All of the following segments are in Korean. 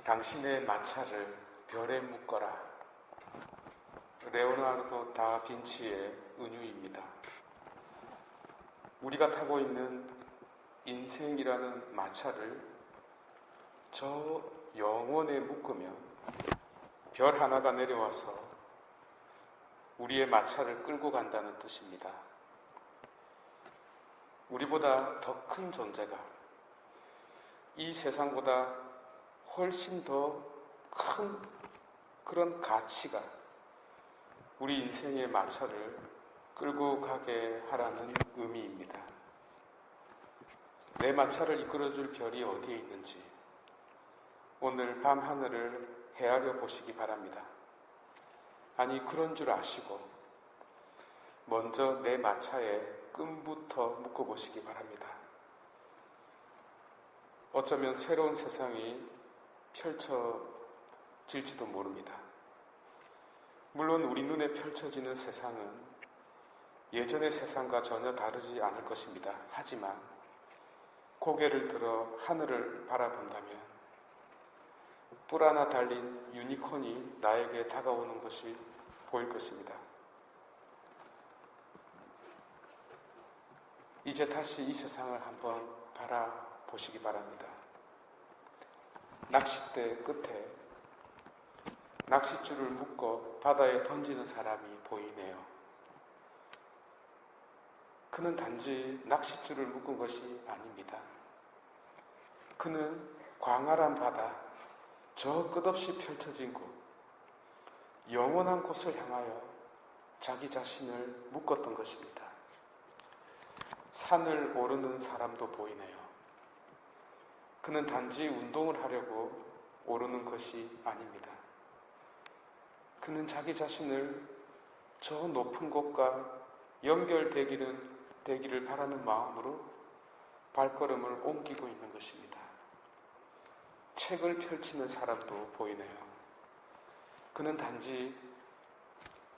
당신의 마차를 별에 묶어라. 레오나르도 다빈치의 은유입니다. 우리가 타고 있는 인생이라는 마차를 저 영혼에 묶으면 별 하나가 내려와서 우리의 마차를 끌고 간다는 뜻입니다. 우리보다 더 큰 존재가, 이 세상보다 훨씬 더 큰 그런 가치가 우리 인생의 마차를 끌고 가게 하라는 의미입니다. 내 마차를 이끌어줄 별이 어디에 있는지 오늘 밤 하늘을 헤아려 보시기 바랍니다. 아니, 그런 줄 아시고 먼저 내 마차에 끈부터 묶어보시기 바랍니다. 어쩌면 새로운 세상이 펼쳐질지도 모릅니다. 물론 우리 눈에 펼쳐지는 세상은 예전의 세상과 전혀 다르지 않을 것입니다. 하지만 고개를 들어 하늘을 바라본다면 뿔 하나 달린 유니콘이 나에게 다가오는 것이 보일 것입니다. 이제 다시 이 세상을 한번 바라보시기 바랍니다. 낚싯대 끝에 낚싯줄을 묶어 바다에 던지는 사람이 보이네요. 그는 단지 낚싯줄을 묶은 것이 아닙니다. 그는 광활한 바다, 저 끝없이 펼쳐진 곳, 영원한 곳을 향하여 자기 자신을 묶었던 것입니다. 산을 오르는 사람도 보이네요. 그는 단지 운동을 하려고 오르는 것이 아닙니다. 그는 자기 자신을 저 높은 곳과 연결되기를 바라는 마음으로 발걸음을 옮기고 있는 것입니다. 책을 펼치는 사람도 보이네요. 그는 단지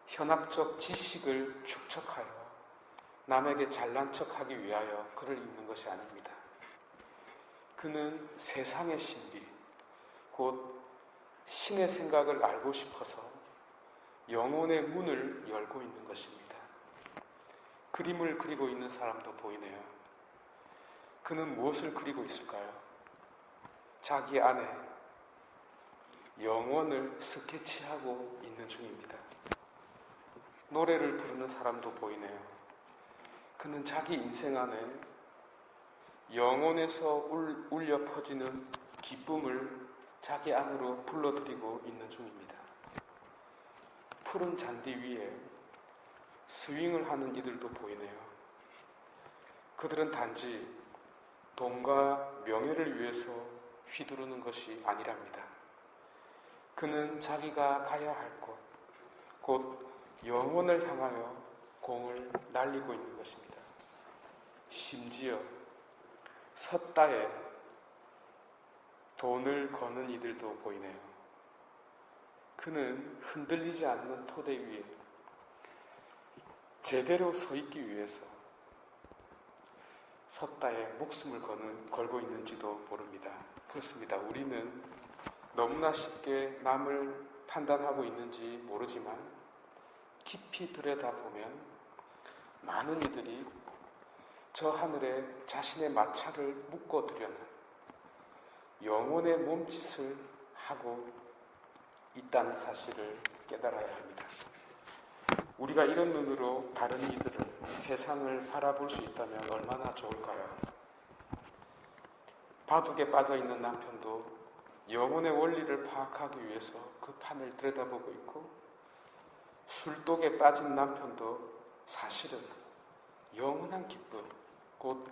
현학적 지식을 축적하여 남에게 잘난 척하기 위하여 글을 읽는 것이 아닙니다. 그는 세상의 신비, 곧 신의 생각을 알고 싶어서 영혼의 문을 열고 있는 것입니다. 그림을 그리고 있는 사람도 보이네요. 그는 무엇을 그리고 있을까요? 자기 안에 영혼을 스케치하고 있는 중입니다. 노래를 부르는 사람도 보이네요. 그는 자기 인생 안에 영혼에서 울려 퍼지는 기쁨을 자기 안으로 불러들이고 있는 중입니다. 푸른 잔디 위에 스윙을 하는 이들도 보이네요. 그들은 단지 돈과 명예를 위해서 휘두르는 것이 아니랍니다. 그는 자기가 가야 할 곳, 곧 영혼을 향하여 공을 날리고 있는 것입니다. 심지어 섰다에 돈을 거는 이들도 보이네요. 그는 흔들리지 않는 토대 위에 제대로 서 있기 위해서 섰다에 목숨을 걸고 있는지도 모릅니다. 그렇습니다. 우리는 너무나 쉽게 남을 판단하고 있는지 모르지만 깊이 들여다보면 많은 이들이 저 하늘에 자신의 마차를 묶어두려는 영혼의 몸짓을 하고 있다는 사실을 깨달아야 합니다. 우리가 이런 눈으로 다른 이들을, 세상을 바라볼 수 있다면 얼마나 좋을까요? 바둑에 빠져있는 남편도 영혼의 원리를 파악하기 위해서 그 판을 들여다보고 있고, 술독에 빠진 남편도 사실은 영원한 기쁨, 곧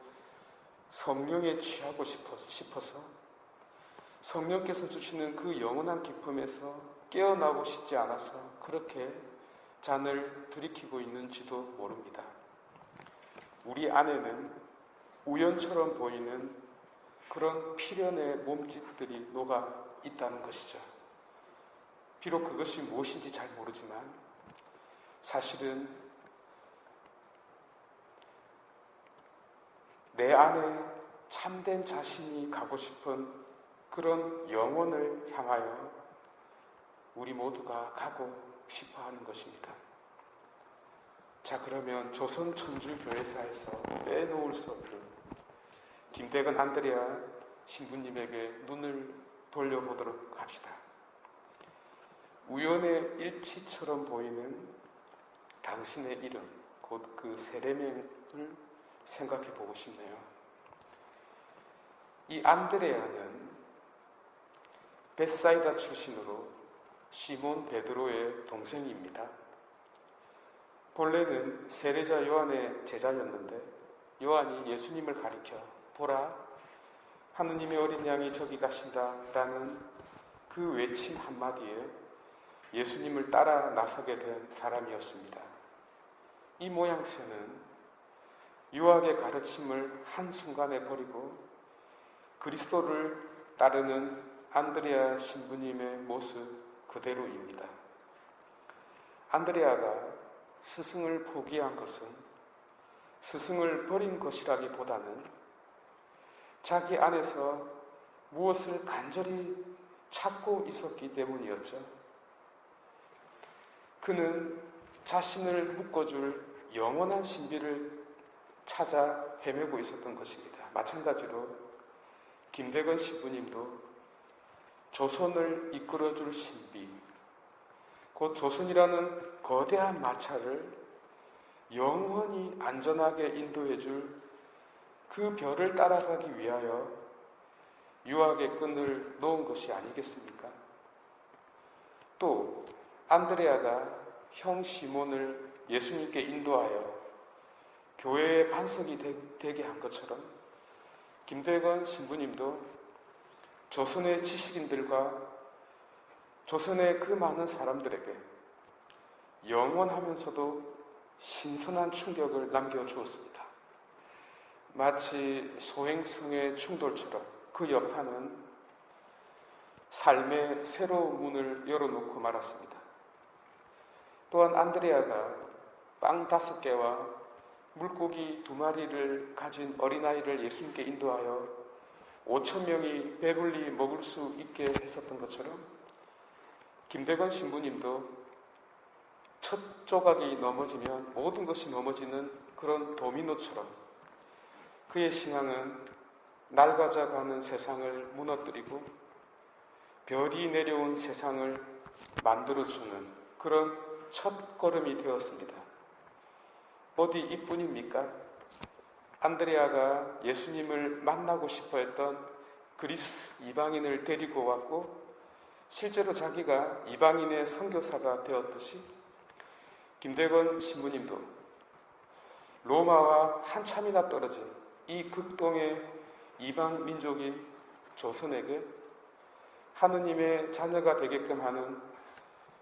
성령에 취하고 싶어서 성령께서 주시는 그 영원한 기쁨에서 깨어나고 싶지 않아서 그렇게 잔을 들이키고 있는지도 모릅니다. 우리 안에는 우연처럼 보이는 그런 필연의 몸짓들이 녹아 있다는 것이죠. 비록 그것이 무엇인지 잘 모르지만 사실은 내 안에 참된 자신이 가고 싶은 그런 영혼을 향하여 우리 모두가 가고 싶어 하는 것입니다. 자, 그러면 조선천주교회사에서 빼놓을 수 없는 김대건 안드레아 신부님에게 눈을 돌려보도록 합시다. 우연의 일치처럼 보이는 당신의 이름, 곧 그 세례명을 생각해 보고 싶네요. 이 안드레아는 벳사이다 출신으로 시몬 베드로의 동생입니다. 본래는 세례자 요한의 제자였는데 요한이 예수님을 가리켜 보라, 하느님의 어린 양이 저기 가신다 라는 그 외침 한마디에 예수님을 따라 나서게 된 사람이었습니다. 이 모양새는 유학의 가르침을 한순간에 버리고 그리스도를 따르는 안드레아 신부님의 모습 그대로입니다. 안드레아가 스승을 포기한 것은 스승을 버린 것이라기보다는 자기 안에서 무엇을 간절히 찾고 있었기 때문이었죠. 그는 자신을 묶어줄 영원한 신비를 찾아 헤매고 있었던 것입니다. 마찬가지로 김대건 신부님도 조선을 이끌어줄 신비, 곧 조선이라는 거대한 마차를 영원히 안전하게 인도해줄 그 별을 따라가기 위하여 유학의 끈을 놓은 것이 아니겠습니까? 또 안드레아가 형 시몬을 예수님께 인도하여 교회의 반석이 되게 한 것처럼 김대건 신부님도 조선의 지식인들과 조선의 그 많은 사람들에게 영원하면서도 신선한 충격을 남겨주었습니다. 마치 소행성의 충돌처럼 그 여파는 삶의 새로운 문을 열어놓고 말았습니다. 또한 안드레아가 빵 5개와 물고기 2마리를 가진 어린아이를 예수님께 인도하여 5,000명이 배불리 먹을 수 있게 했었던 것처럼 김대건 신부님도 첫 조각이 넘어지면 모든 것이 넘어지는 그런 도미노처럼 그의 신앙은 낡아져가는 세상을 무너뜨리고 별이 내려온 세상을 만들어주는 그런 첫 걸음이 되었습니다. 어디 이뿐입니까? 안드레아가 예수님을 만나고 싶어 했던 그리스 이방인을 데리고 왔고 실제로 자기가 이방인의 선교사가 되었듯이 김대건 신부님도 로마와 한참이나 떨어진 이 극동의 이방 민족인 조선에게 하느님의 자녀가 되게끔 하는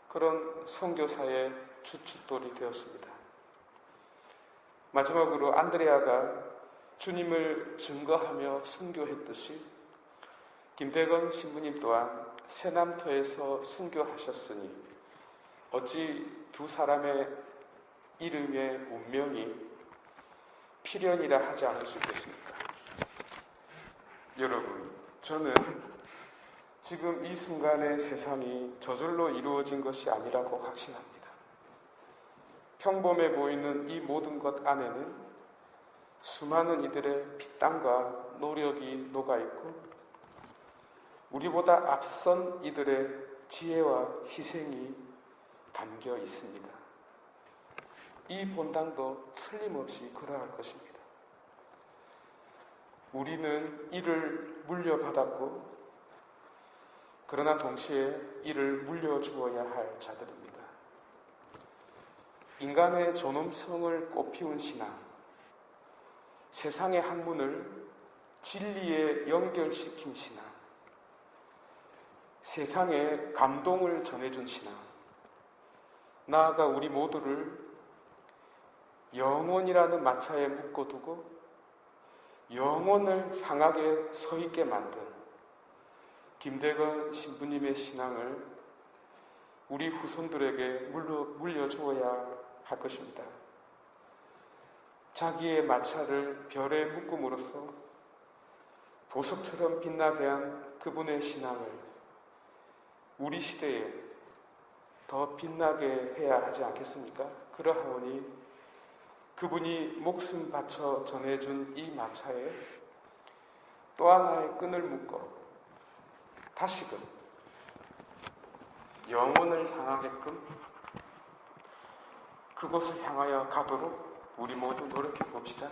그런 선교사의 주춧돌이 되었습니다. 마지막으로 안드레아가 주님을 증거하며 순교했듯이 김대건 신부님 또한 새남터에서 순교하셨으니 어찌 두 사람의 이름의 운명이 필연이라 하지 않을 수 있겠습니까? 여러분, 저는 지금 이 순간의 세상이 저절로 이루어진 것이 아니라고 확신합니다. 평범해 보이는 이 모든 것 안에는 수많은 이들의 피땀과 노력이 녹아있고 우리보다 앞선 이들의 지혜와 희생이 담겨 있습니다. 이 본당도 틀림없이 그러할 것입니다. 우리는 이를 물려받았고 그러나 동시에 이를 물려주어야 할 자들입니다. 인간의 존엄성을 꽃피운 신앙, 세상의 학문을 진리에 연결시킨 신앙, 세상에 감동을 전해준 신앙, 나아가 우리 모두를 영원이라는 마차에 묶어두고 영원을 향하게 서 있게 만든 김대건 신부님의 신앙을 우리 후손들에게 물려주어야 할 것입니다. 자기의 마차를 별에 묶음으로써 보석처럼 빛나게 한 그분의 신앙을 우리 시대에 더 빛나게 해야 하지 않겠습니까? 그러하오니 그분이 목숨 바쳐 전해준 이 마차에 또 하나의 끈을 묶어 다시금 영혼을 향하게끔 그곳을 향하여 가도록 우리 모두 노력해 봅시다.